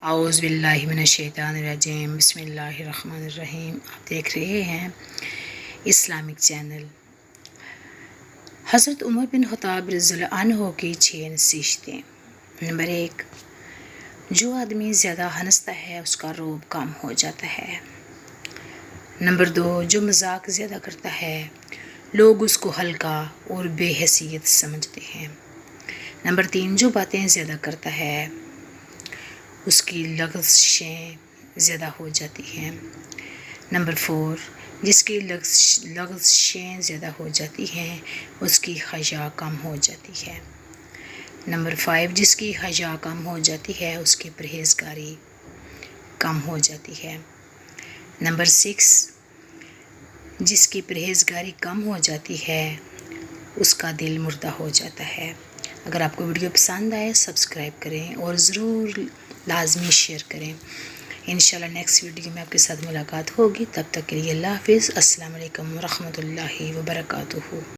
اعوذ باللہ من الشیطان الرجیم، بسم اللہ الرحمن الرحیم۔ آپ دیکھ رہے ہیں اسلامک چینل۔ حضرت عمر بن خطاب رضی اللہ عنہ کی 6 نصیحتیں۔ نمبر 1، جو آدمی زیادہ ہنستا ہے اس کا روب کم ہو جاتا ہے۔ نمبر 2، جو مذاق زیادہ کرتا ہے لوگ اس کو ہلکا اور بے حیثیت سمجھتے ہیں۔ نمبر 3، جو باتیں زیادہ کرتا ہے اس کی لغزشیں زیادہ ہو جاتی ہیں۔ نمبر 4، جس کی لغزشیں زیادہ ہو جاتی ہیں اس کی حیا کم ہو جاتی ہے۔ نمبر 5، جس کی حیا کم ہو جاتی ہے اس کی پرہیزگاری کم ہو جاتی ہے۔ نمبر 6، جس کی پرہیزگاری کم ہو جاتی ہے اس کا دل مردہ ہو جاتا ہے۔ اگر آپ کو ویڈیو پسند آئے سبسکرائب کریں اور ضرور لازمی شیئر کریں۔ انشاءاللہ نیکسٹ ویڈیو میں آپ کے ساتھ ملاقات ہوگی، تب تک کے لیے اللہ حافظ۔ السلام علیکم ورحمۃ اللہ وبرکاتہ۔